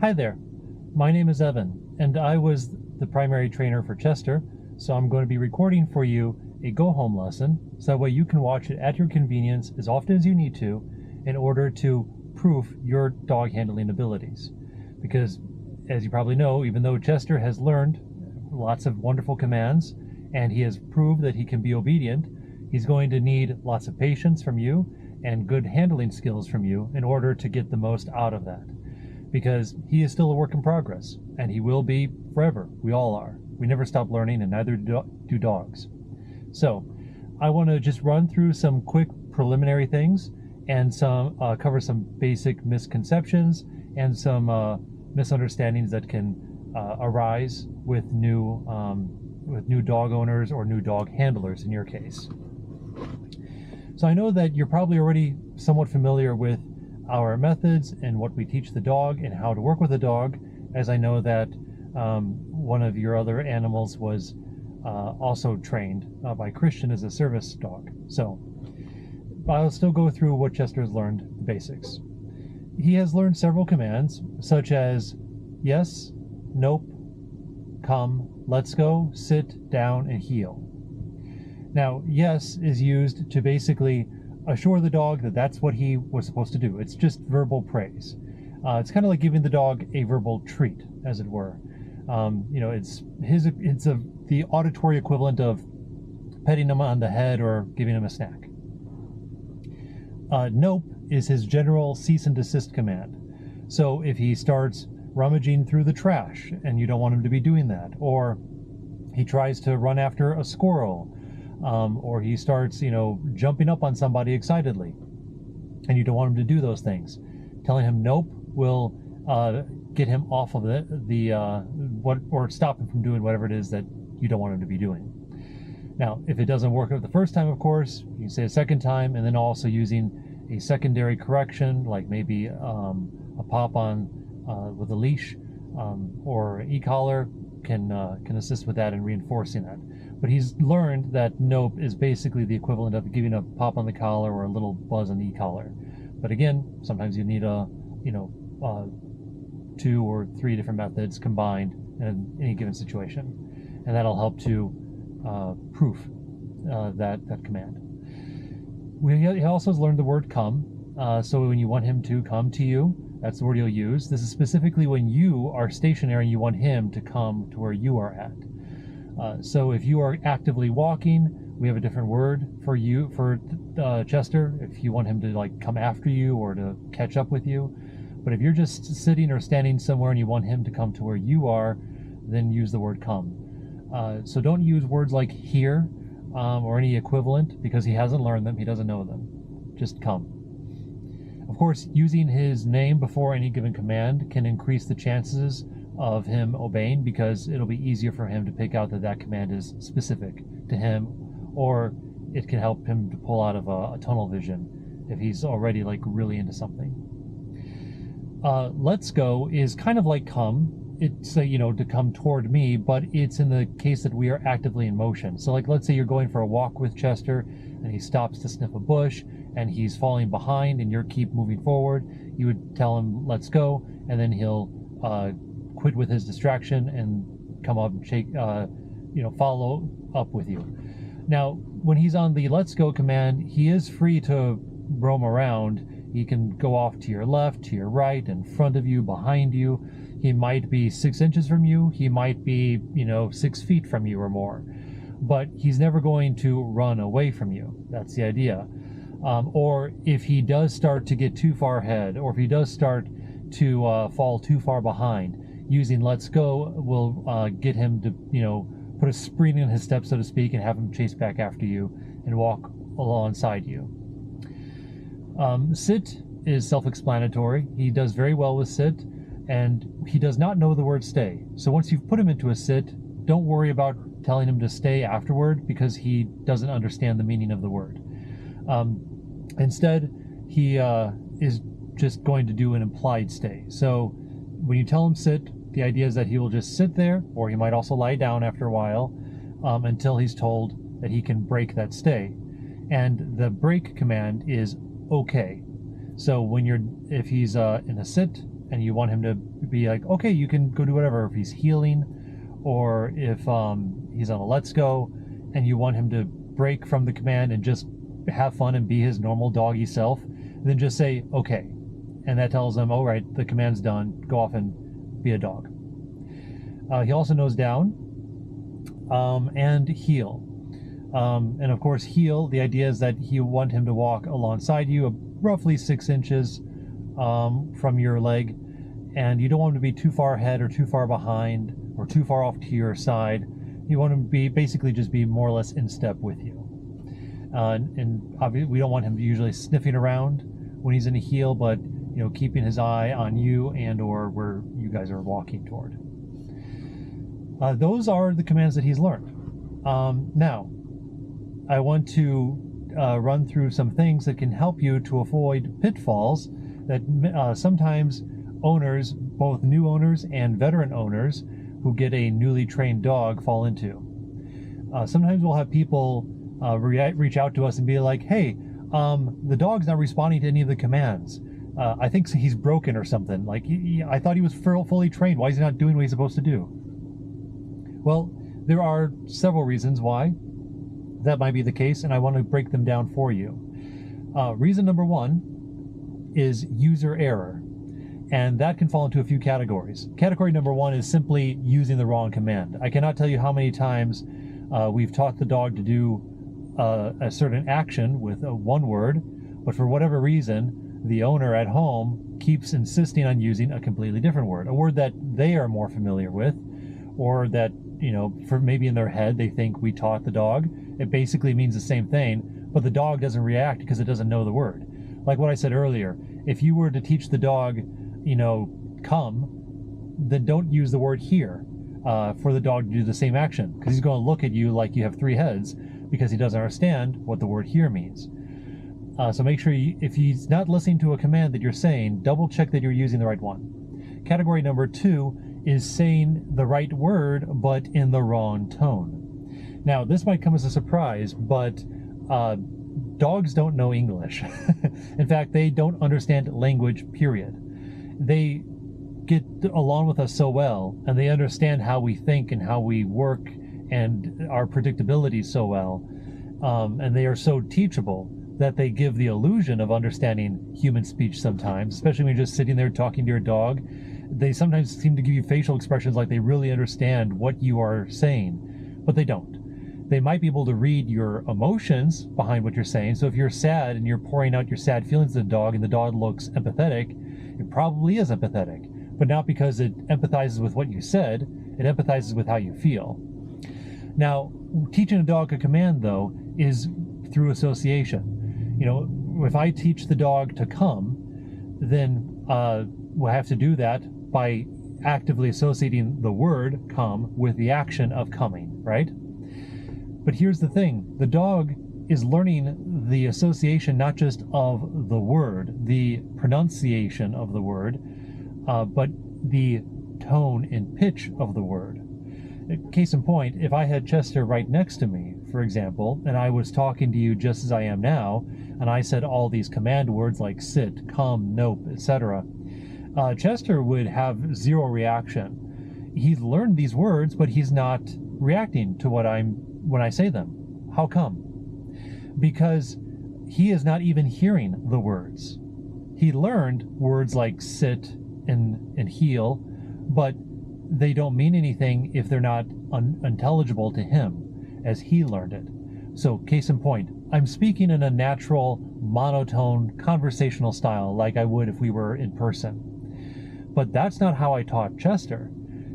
Hi there, my name is Evan, and I was the primary trainer for Chester, so I'm going to be recording for you a go-home lesson, so that way you can watch it at your convenience as often as you need to in order to proof your dog handling abilities. Because, as you probably know, even though Chester has learned lots of wonderful commands, and he has proved that he can be obedient, he's going to need lots of patience from you and good handling skills from you in order to get the most out of that. Because he is still a work in progress, and he will be forever. We all are. We never stop learning, and neither do dogs. So, I want to just run through some quick preliminary things and cover some basic misconceptions and some misunderstandings that can arise with new dog owners or new dog handlers in your case. So I know that you're probably already somewhat familiar with our methods and what we teach the dog and how to work with the dog, as I know that one of your other animals was also trained by Christian as a service dog. So I'll still go through what Chester has learned, the basics. He has learned several commands, such as yes, nope, come, let's go, sit, down, and heel. Now, yes is used to basically assure the dog that that's what he was supposed to do. It's just verbal praise. It's kind of like giving the dog a verbal treat, as it were. It's the auditory equivalent of petting him on the head or giving him a snack. Nope is his general cease and desist command. So if he starts rummaging through the trash and you don't want him to be doing that, or he tries to run after a squirrel, or he starts, jumping up on somebody excitedly, and you don't want him to do those things, telling him nope will get him off of or stop him from doing whatever it is that you don't want him to be doing. Now, if it doesn't work out the first time, of course, you can say a second time, and then also using a secondary correction, like maybe a pop on with a leash or an e-collar can assist with that and reinforcing that. But he's learned that nope is basically the equivalent of giving a pop on the collar or a little buzz on the e-collar. But again, sometimes you need 2 or 3 different methods combined in any given situation, and that'll help to proof that command. He also has learned the word come. So when you want him to come to you, that's the word you'll use. This is specifically when you are stationary and you want him to come to where you are at. So if you are actively walking, we have a different word for Chester, if you want him to come after you or to catch up with you. But if you're just sitting or standing somewhere and you want him to come to where you are, then use the word come. So don't use words like here or any equivalent, because he hasn't learned them, he doesn't know them. Just come. Of course, using his name before any given command can increase the chances of him obeying, because it'll be easier for him to pick out that command is specific to him, or it can help him to pull out of a tunnel vision if he's already really into something. Let's go is kind of like come. It's to come toward me, but it's in the case that we are actively in motion. So let's say you're going for a walk with Chester and he stops to sniff a bush and he's falling behind and you keep moving forward. You would tell him let's go, and then he'll quit with his distraction and come up and follow up with you. Now, when he's on the let's go command, he is free to roam around. He can go off to your left, to your right, in front of you, behind you. He might be 6 inches from you. He might be, 6 feet from you or more. But he's never going to run away from you. That's the idea. Or if he does start to get too far ahead, or if he does start to fall too far behind, using let's go will get him to, put a spring in his step, so to speak, and have him chase back after you and walk alongside you. Sit is self-explanatory. He does very well with sit, and he does not know the word stay. So once you've put him into a sit, don't worry about telling him to stay afterward, because he doesn't understand the meaning of the word. Instead, he is just going to do an implied stay. So when you tell him sit, the idea is that he will just sit there, or he might also lie down after a while, until he's told that he can break that stay. And the break command is okay. So if he's in a sit and you want him to be like, okay, you can go do whatever. If he's healing, or if he's on a let's go, and you want him to break from the command and just have fun and be his normal doggy self, then just say okay, and that tells him, all right, the command's done, go off and be a dog. He also knows down and heel. And of course, heel, the idea is that you want him to walk alongside you, roughly 6 inches from your leg, and you don't want him to be too far ahead or too far behind or too far off to your side. You want him to be basically just be more or less in step with you. And obviously, we don't want him usually sniffing around when he's in a heel, but keeping his eye on you and or where you guys are walking toward. Those are the commands that he's learned. Now, I want to run through some things that can help you to avoid pitfalls that sometimes owners, both new owners and veteran owners who get a newly trained dog, fall into. Sometimes we'll have people reach out to us and be like, hey, the dog's not responding to any of the commands. I think he's broken or something. Like, I thought he was fully trained. Why is he not doing what he's supposed to do? Well, there are several reasons why that might be the case, and I want to break them down for you. Reason number one is user error, and that can fall into a few categories. Category number one is simply using the wrong command. I cannot tell you how many times we've taught the dog to do a certain action with one word, but for whatever reason, the owner at home keeps insisting on using a completely different word, a word that they are more familiar with, or that, for maybe in their head, they think we taught the dog. It basically means the same thing, but the dog doesn't react because it doesn't know the word. Like what I said earlier, if you were to teach the dog, come, then don't use the word here for the dog to do the same action, because he's going to look at you like you have 3 heads because he doesn't understand what the word here means. So make sure if he's not listening to a command that you're saying, double check that you're using the right one. Category number 2 is saying the right word but in the wrong tone. Now, this might come as a surprise, but dogs don't know English. In fact, they don't understand language, period. They get along with us so well, and they understand how we think and how we work and our predictability so well, and they are so teachable that they give the illusion of understanding human speech sometimes, especially when you're just sitting there talking to your dog. They sometimes seem to give you facial expressions like they really understand what you are saying, but they don't. They might be able to read your emotions behind what you're saying. So if you're sad and you're pouring out your sad feelings to the dog and the dog looks empathetic, it probably is empathetic, but not because it empathizes with what you said, it empathizes with how you feel. Now, teaching a dog a command, though, is through association. If I teach the dog to come, then we'll have to do that by actively associating the word come with the action of coming, right? But here's the thing, the dog is learning the association not just of the word, the pronunciation of the word, but the tone and pitch of the word. Case in point, if I had Chester right next to me, for example, and I was talking to you just as I am now, and I said all these command words like sit, come, nope, etc., Chester would have zero reaction. He's learned these words, but he's not reacting to when I say them. How come? Because he is not even hearing the words. He learned words like sit and heel, but they don't mean anything if they're not unintelligible to him as he learned it. So, case in point, I'm speaking in a natural, monotone, conversational style like I would if we were in person. But that's not how I taught Chester.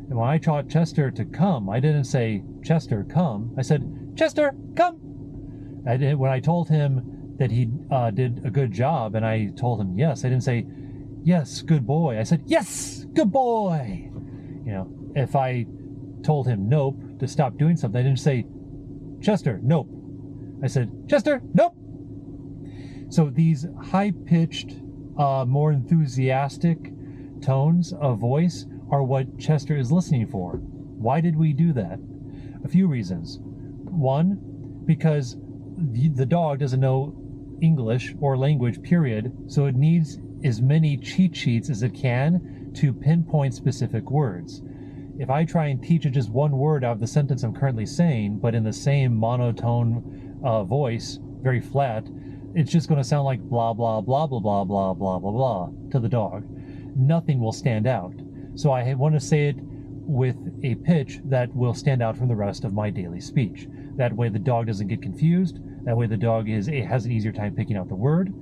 And when I taught Chester to come, I didn't say, Chester, come. I said, Chester, come! When I told him that he did a good job and I told him yes, I didn't say, yes, good boy. I said, yes, good boy! If I told him nope to stop doing something, I didn't say, Chester, nope. I said, Chester, nope. So these high-pitched, more enthusiastic tones of voice are what Chester is listening for. Why did we do that? A few reasons. One, because the dog doesn't know English or language, period, so it needs as many cheat sheets as it can to pinpoint specific words. If I try and teach it just one word out of the sentence I'm currently saying, but in the same monotone voice, very flat, it's just going to sound like blah, blah, blah, blah, blah, blah, blah, blah, blah to the dog. Nothing will stand out. So I want to say it with a pitch that will stand out from the rest of my daily speech. That way the dog doesn't get confused. That way the dog has an easier time picking out the word.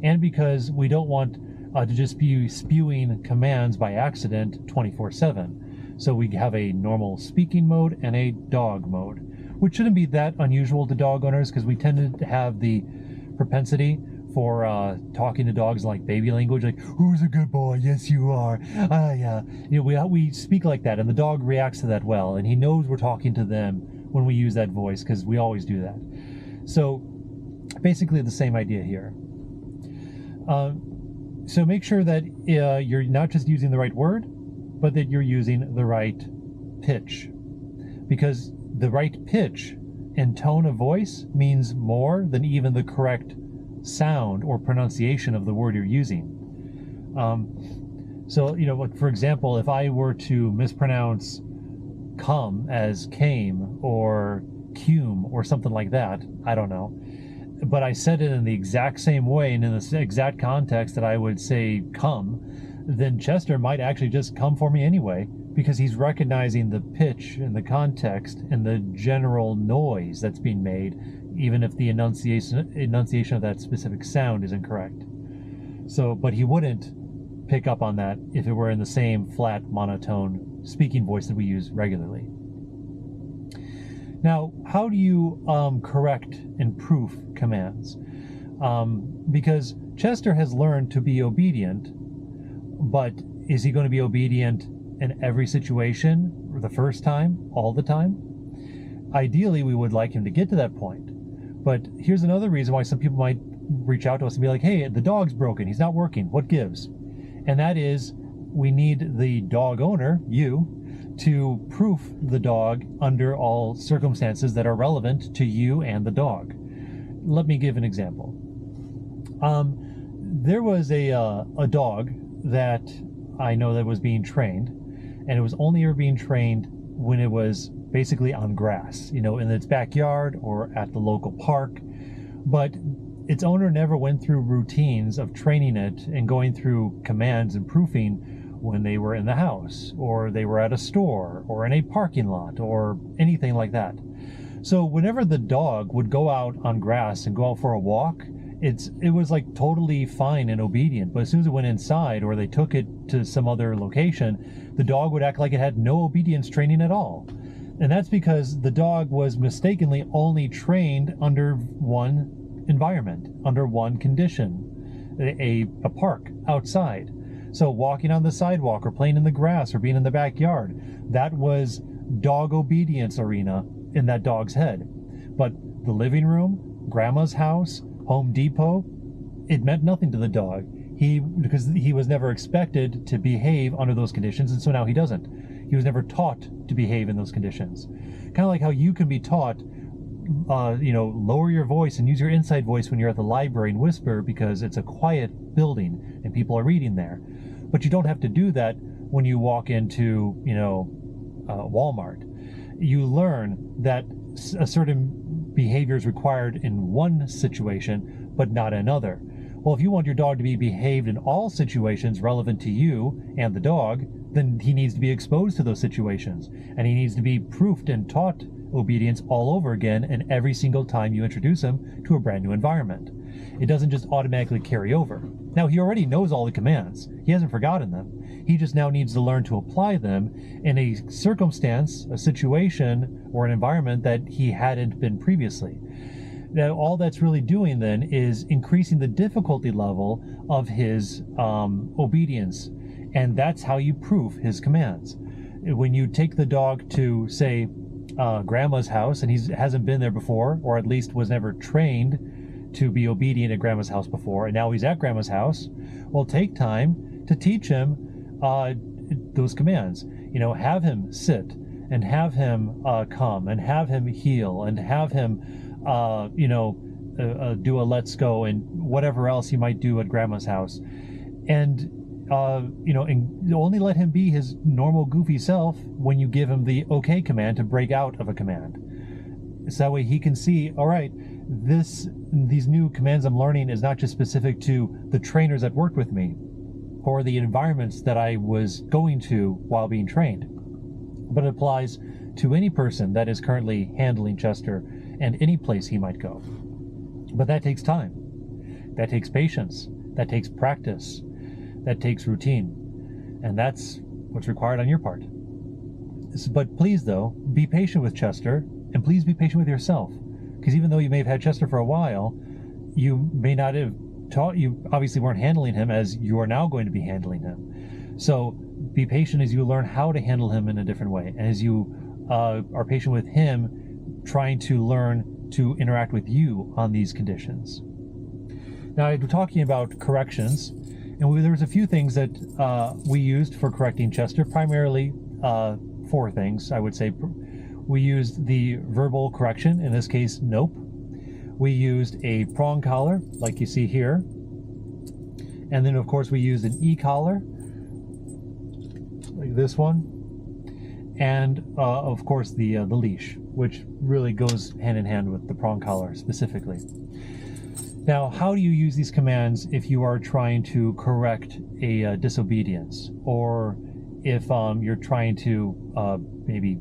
And because we don't want to just be spewing commands by accident 24/7. So we have a normal speaking mode and a dog mode, which shouldn't be that unusual to dog owners because we tend to have the propensity for talking to dogs like baby language, like, who's a good boy? Yes, you are. Yeah. We speak like that, and the dog reacts to that well, and he knows we're talking to them when we use that voice because we always do that. So basically the same idea here. So make sure that you're not just using the right word, but that you're using the right pitch, because the right pitch and tone of voice means more than even the correct sound or pronunciation of the word you're using. So, for example, if I were to mispronounce come as came or cume or something like that, I don't know, but I said it in the exact same way and in the exact context that I would say come, then Chester might actually just come for me anyway, because he's recognizing the pitch and the context and the general noise that's being made, even if the enunciation of that specific sound is incorrect. So, but he wouldn't pick up on that if it were in the same flat monotone speaking voice that we use regularly. Now, how do you correct and proof commands? Because Chester has learned to be obedient, but is he going to be obedient in every situation the first time, all the time? Ideally, we would like him to get to that point. But here's another reason why some people might reach out to us and be like, hey, the dog's broken, he's not working, what gives? And that is, we need the dog owner, you, to proof the dog under all circumstances that are relevant to you and the dog. Let me give an example. There was a dog that I know that was being trained, and it was only ever being trained when it was basically on grass, in its backyard or at the local park. But its owner never went through routines of training it and going through commands and proofing when they were in the house, or they were at a store, or in a parking lot, or anything like that. So whenever the dog would go out on grass and go out for a walk, it was like totally fine and obedient. But as soon as it went inside or they took it to some other location, the dog would act like it had no obedience training at all. And that's because the dog was mistakenly only trained under one environment, under one condition, a park outside. So walking on the sidewalk or playing in the grass or being in the backyard, that was dog obedience arena in that dog's head. But the living room, grandma's house, Home Depot, it meant nothing to the dog. Because he was never expected to behave under those conditions, and so now he doesn't. He was never taught to behave in those conditions. Kind of like how you can be taught, lower your voice and use your inside voice when you're at the library and whisper because it's a quiet building and people are reading there. But you don't have to do that when you walk into, Walmart. You learn that a certain behavior is required in one situation, but not another. Well, if you want your dog to be behaved in all situations relevant to you and the dog, then he needs to be exposed to those situations, and he needs to be proofed and taught obedience all over again, and every single time you introduce him to a brand new environment. It doesn't just automatically carry over. Now, he already knows all the commands. He hasn't forgotten them. He just now needs to learn to apply them in a circumstance, a situation, or an environment that he hadn't been previously. Now, all that's really doing then is increasing the difficulty level of his obedience, and that's how you proof his commands. When you take the dog to, say, grandma's house, and he hasn't been there before, or at least was never trained to be obedient at grandma's house before, and now he's at grandma's house, well, take time to teach him those commands. Have him sit, and have him come, and have him heel, and have him do a let's go, and whatever else he might do at grandma's house. And and only let him be his normal goofy self when you give him the OK command to break out of a command. So that way he can see, all right, these new commands I'm learning is not just specific to the trainers that worked with me or the environments that I was going to while being trained, but it applies to any person that is currently handling Chester and any place he might go. But that takes time. That takes patience. That takes practice. That takes routine. And that's what's required on your part. But please, though, be patient with Chester, and please be patient with yourself. Because even though you may have had Chester for a while, you may not have you obviously weren't handling him as you are now going to be handling him. So be patient as you learn how to handle him in a different way. And as you are patient with him, trying to learn to interact with you on these conditions. Now, we're talking about corrections, and there was a few things that we used for correcting Chester, primarily 4 things, I would say. We used the verbal correction, in this case, nope. We used a prong collar, like you see here. And then, of course, we used an e-collar, like this one. And, of course, the leash, which really goes hand in hand with the prong collar specifically. Now, how do you use these commands if you are trying to correct a disobedience, or if you're trying to maybe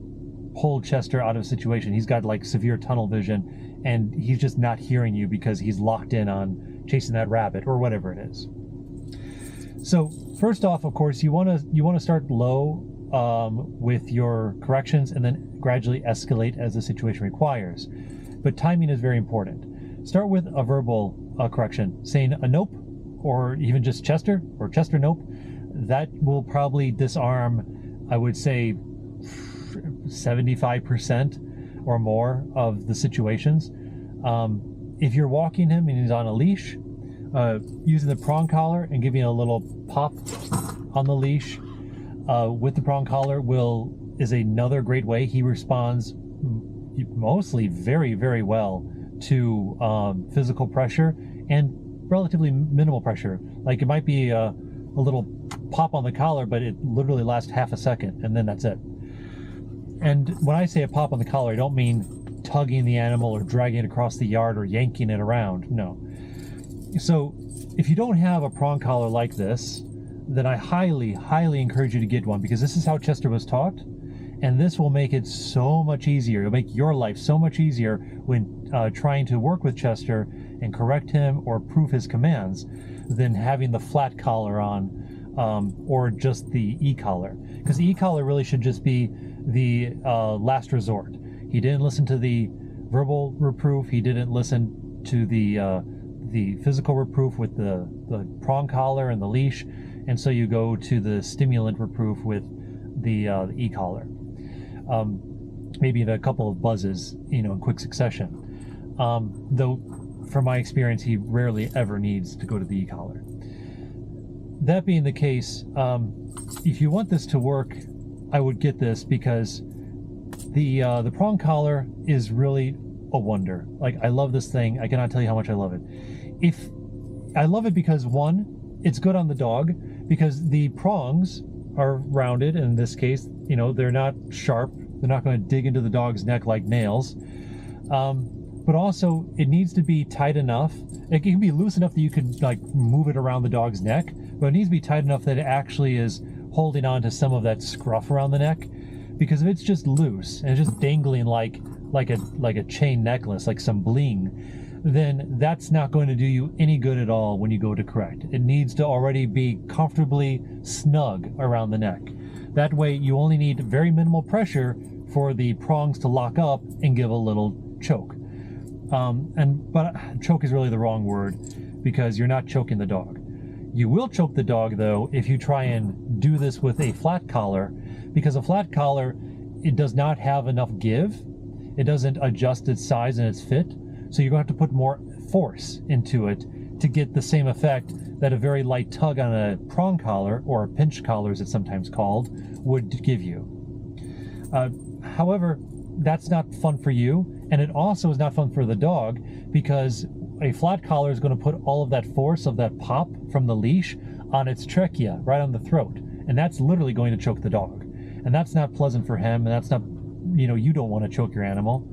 pull Chester out of a situation? He's got like severe tunnel vision and he's just not hearing you because he's locked in on chasing that rabbit or whatever it is. So first off, of course, you want to start low with your corrections and then gradually escalate as the situation requires. But timing is very important. Start with a verbal correction, saying a nope, or even just Chester, or Chester nope. That will probably disarm, I would say, 75% or more of the situations. If you're walking him and he's on a leash, using the prong collar and giving a little pop on the leash with the prong collar is another great way. He responds mostly very, very well to physical pressure and relatively minimal pressure. Like it might be a little pop on the collar, but it literally lasts half a second and then that's it. And when I say a pop on the collar, I don't mean tugging the animal or dragging it across the yard or yanking it around. No. So if you don't have a prong collar like this, then I highly, highly encourage you to get one, because this is how Chester was taught. And this will make it so much easier. It'll make your life so much easier when trying to work with Chester and correct him or prove his commands than having the flat collar on or just the e-collar. Because the e-collar really should just be the last resort. He didn't listen to the verbal reproof. He didn't listen to the physical reproof with the prong collar and the leash. And so you go to the stimulant reproof with the e-collar. Maybe a couple of buzzes, in quick succession. Though, from my experience, he rarely ever needs to go to the e-collar. That being the case, if you want this to work, I would get this, because the prong collar is really a wonder. Like, I love this thing. I cannot tell you how much I love it. I love it because, one, it's good on the dog, because the prongs are rounded. In this case, they're not sharp. They're not going to dig into the dog's neck like nails. But also, it needs to be tight enough. It can be loose enough that you could move it around the dog's neck, but it needs to be tight enough that it actually is holding on to some of that scruff around the neck. Because if it's just loose and it's just dangling like a chain necklace, like some bling, then that's not going to do you any good at all when you go to correct. It needs to already be comfortably snug around the neck. That way you only need very minimal pressure for the prongs to lock up and give a little choke. But choke is really the wrong word, because you're not choking the dog. You will choke the dog, though, if you try and do this with a flat collar, because a flat collar, it does not have enough give. It doesn't adjust its size and its fit. So you're going to have to put more force into it to get the same effect that a very light tug on a prong collar, or a pinch collar as it's sometimes called, would give you. However, that's not fun for you, and it also is not fun for the dog, because a flat collar is going to put all of that force of that pop from the leash on its trachea, right on the throat. And that's literally going to choke the dog. And that's not pleasant for him, and that's not, you don't want to choke your animal.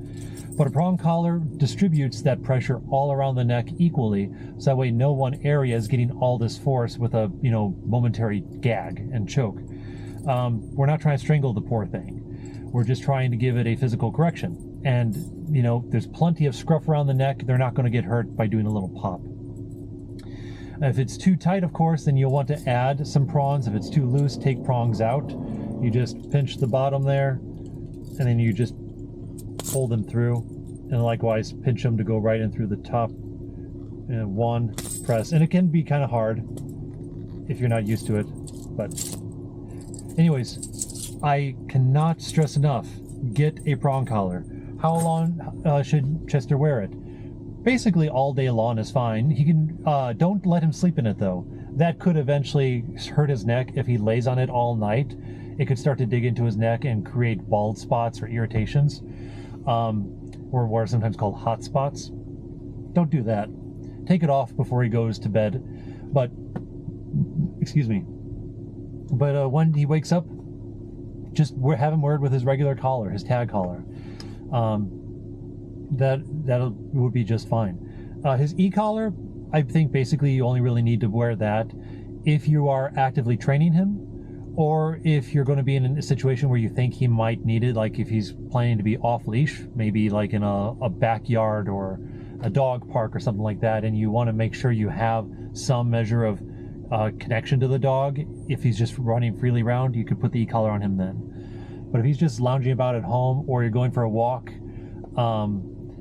But a prong collar distributes that pressure all around the neck equally, so that way no one area is getting all this force with a, momentary gag and choke. We're not trying to strangle the poor thing. We're just trying to give it a physical correction. And, there's plenty of scruff around the neck. They're not going to get hurt by doing a little pop. If it's too tight, of course, then you'll want to add some prongs. If it's too loose, take prongs out. You just pinch the bottom there, and then you just pull them through. And likewise, pinch them to go right in through the top. And one, press. And it can be kind of hard if you're not used to it. But anyways, I cannot stress enough, get a prong collar. How long should Chester wear it? Basically all day long is fine. He can, don't let him sleep in it though. That could eventually hurt his neck if he lays on it all night. It could start to dig into his neck and create bald spots or irritations, or what are sometimes called hot spots. Don't do that. Take it off before he goes to bed. But, excuse me. But when he wakes up, just have him wear it with his regular collar, his tag collar. That would be just fine. His e-collar, I think basically you only really need to wear that if you are actively training him, or if you're going to be in a situation where you think he might need it, like if he's planning to be off leash, maybe like in a backyard or a dog park or something like that, and you want to make sure you have some measure of connection to the dog. If he's just running freely around, you could put the e-collar on him then. But if he's just lounging about at home, or you're going for a walk,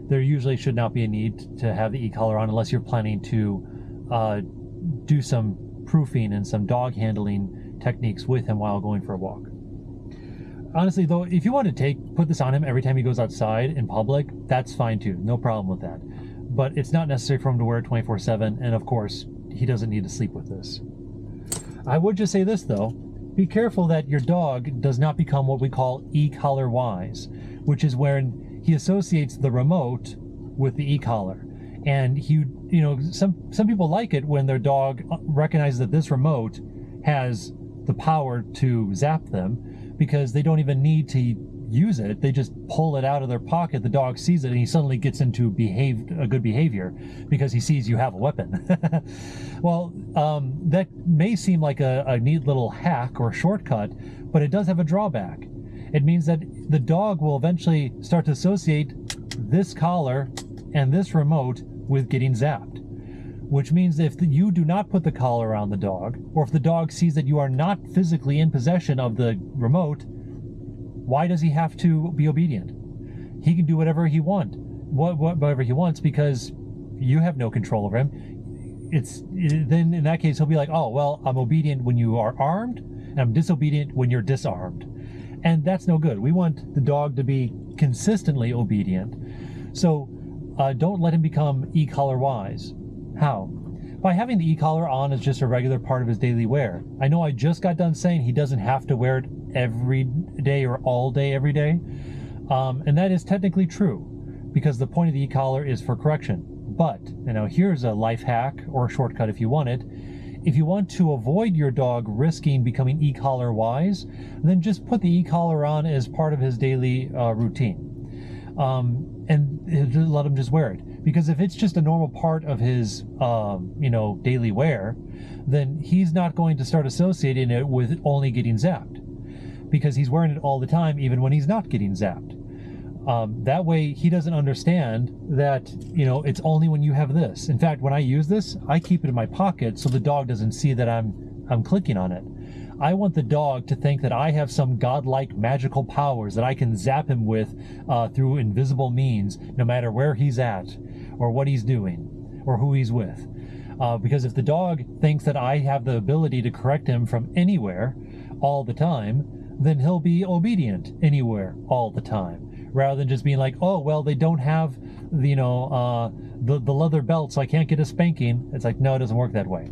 there usually should not be a need to have the e-collar on unless you're planning to do some proofing and some dog handling techniques with him while going for a walk. Honestly though, if you want to put this on him every time he goes outside in public, that's fine too, no problem with that. But it's not necessary for him to wear it 24/7, and of course, he doesn't need to sleep with this. I would just say this though, be careful that your dog does not become what we call e-collar wise, which is when he associates the remote with the e-collar. And some people like it when their dog recognizes that this remote has the power to zap them, because they don't even need to use it. They just pull it out of their pocket. The dog sees it and he suddenly gets into a good behavior because he sees you have a weapon. Well, that may seem like a neat little hack or shortcut, but it does have a drawback. It means that the dog will eventually start to associate this collar and this remote with getting zapped. Which means if you do not put the collar around the dog, or if the dog sees that you are not physically in possession of the remote, why does he have to be obedient? He can do whatever he wants, because you have no control over him. Then in that case he'll be like, oh well, I'm obedient when you are armed, and I'm disobedient when you're disarmed. And that's no good. We want the dog to be consistently obedient. So don't let him become e-collar wise. How? By having the e-collar on as just a regular part of his daily wear. I know I just got done saying he doesn't have to wear it every day or all day every day. And that is technically true, because the point of the e-collar is for correction. But, here's a life hack or a shortcut if you want it. If you want to avoid your dog risking becoming e-collar wise, then just put the e-collar on as part of his daily routine. And let him just wear it. Because if it's just a normal part of his, daily wear, then he's not going to start associating it with only getting zapped. Because he's wearing it all the time, even when he's not getting zapped. That way, he doesn't understand that, it's only when you have this. In fact, when I use this, I keep it in my pocket so the dog doesn't see that I'm clicking on it. I want the dog to think that I have some godlike magical powers that I can zap him with through invisible means, no matter where he's at, or what he's doing, or who he's with. Because if the dog thinks that I have the ability to correct him from anywhere, all the time, then he'll be obedient anywhere, all the time. Rather than just being like, oh, well, they don't have, the leather belt, so I can't get a spanking. It's like, no, it doesn't work that way.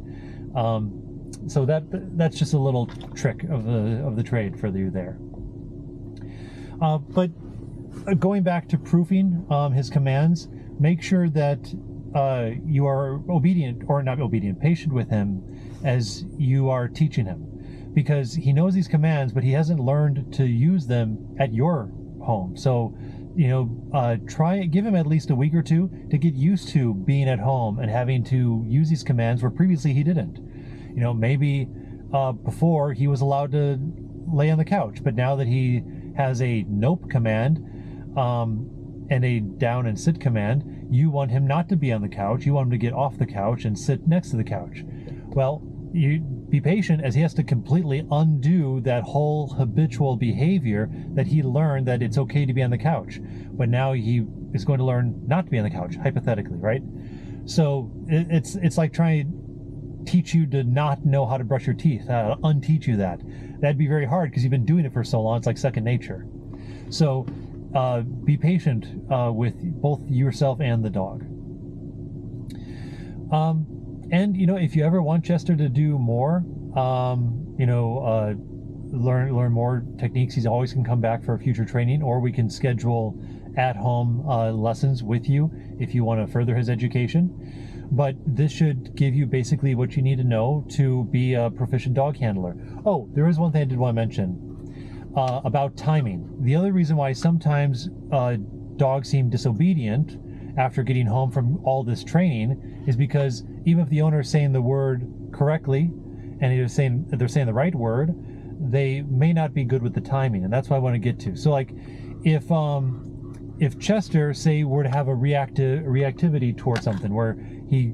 So that's just a little trick of the trade for you there. But going back to proofing his commands, make sure that you are obedient, or not obedient, patient with him as you are teaching him, because he knows these commands, but he hasn't learned to use them at your home. So, give him at least a week or two to get used to being at home and having to use these commands where previously he didn't. Maybe before he was allowed to lay on the couch, but now that he has a nope command and a down and sit command, you want him not to be on the couch. You want him to get off the couch and sit next to the couch. Well, you be patient, as he has to completely undo that whole habitual behavior that he learned, that it's okay to be on the couch. But now he is going to learn not to be on the couch, hypothetically, right? So it's like trying to teach you to not know how to brush your teeth, unteach you that. That'd be very hard because you've been doing it for so long. It's like second nature. So be patient with both yourself and the dog. And if you ever want Chester to do more, learn more techniques, he's always can come back for future training, or we can schedule at-home lessons with you if you want to further his education. But this should give you basically what you need to know to be a proficient dog handler. Oh, there is one thing I did want to mention about timing. The other reason why sometimes dogs seem disobedient after getting home from all this training is because even if the owner is saying the word correctly and they're saying the right word, they may not be good with the timing, and that's what I want to get to. So, like, if Chester, say, were to have a reactivity towards something where he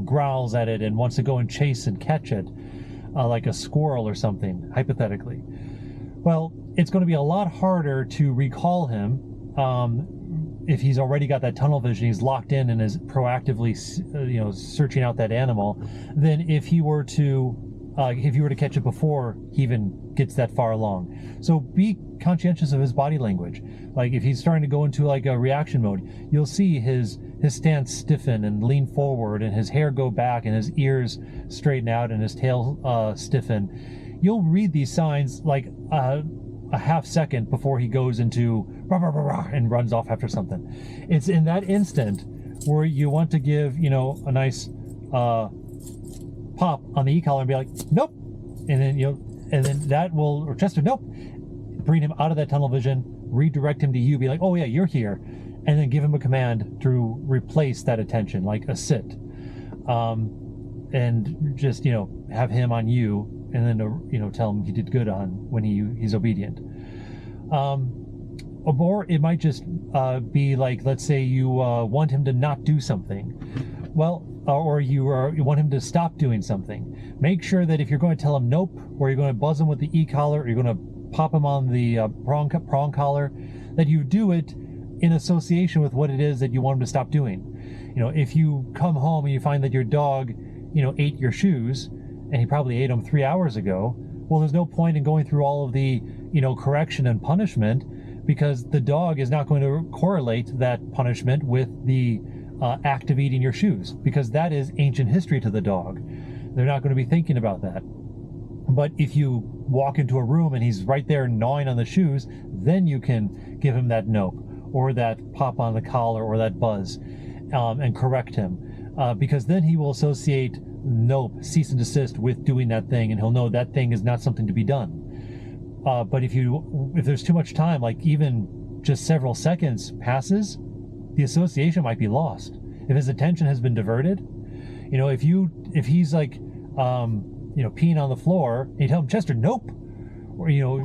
growls at it and wants to go and chase and catch it, like a squirrel or something, hypothetically, well, it's going to be a lot harder to recall him if he's already got that tunnel vision, he's locked in and is proactively searching out that animal, than if you were to catch it before he even gets that far along. So be conscientious of his body language. Like, if he's starting to go into like a reaction mode, you'll see his stance stiffen and lean forward, and his hair go back, and his ears straighten out, and his tail stiffen. You'll read these signs like a half second before he goes into rah, rah, rah, rah, and runs off after something. It's in that instant where you want to give a nice pop on the e-collar and be like, nope, and then that will, or Chester, nope, bring him out of that tunnel vision, redirect him to you, be like, oh yeah, you're here, and then give him a command to replace that attention, like a sit, and just have him on you, and then tell him he did good on when he's obedient. Or it might just be like, let's say you want him to not do something, well, or you want him to stop doing something. Make sure that if you're going to tell him nope, or you're going to buzz him with the e-collar, or you're going to pop him on the prong collar, that you do it in association with what it is that you want him to stop doing. If you come home and you find that your dog ate your shoes, and he probably ate them 3 hours ago, well, there's no point in going through all of the correction and punishment, because the dog is not going to correlate that punishment with the act of eating your shoes, because that is ancient history to the dog. They're not going to be thinking about that. But if you walk into a room and he's right there gnawing on the shoes, then you can give him that nope, or that pop on the collar, or that buzz, and correct him, because then he will associate nope, cease and desist, with doing that thing, and he'll know that thing is not something to be done. But if there's too much time, like even just several seconds passes, the association might be lost. If his attention has been diverted, if he's like, peeing on the floor, and you tell him, Chester, nope, or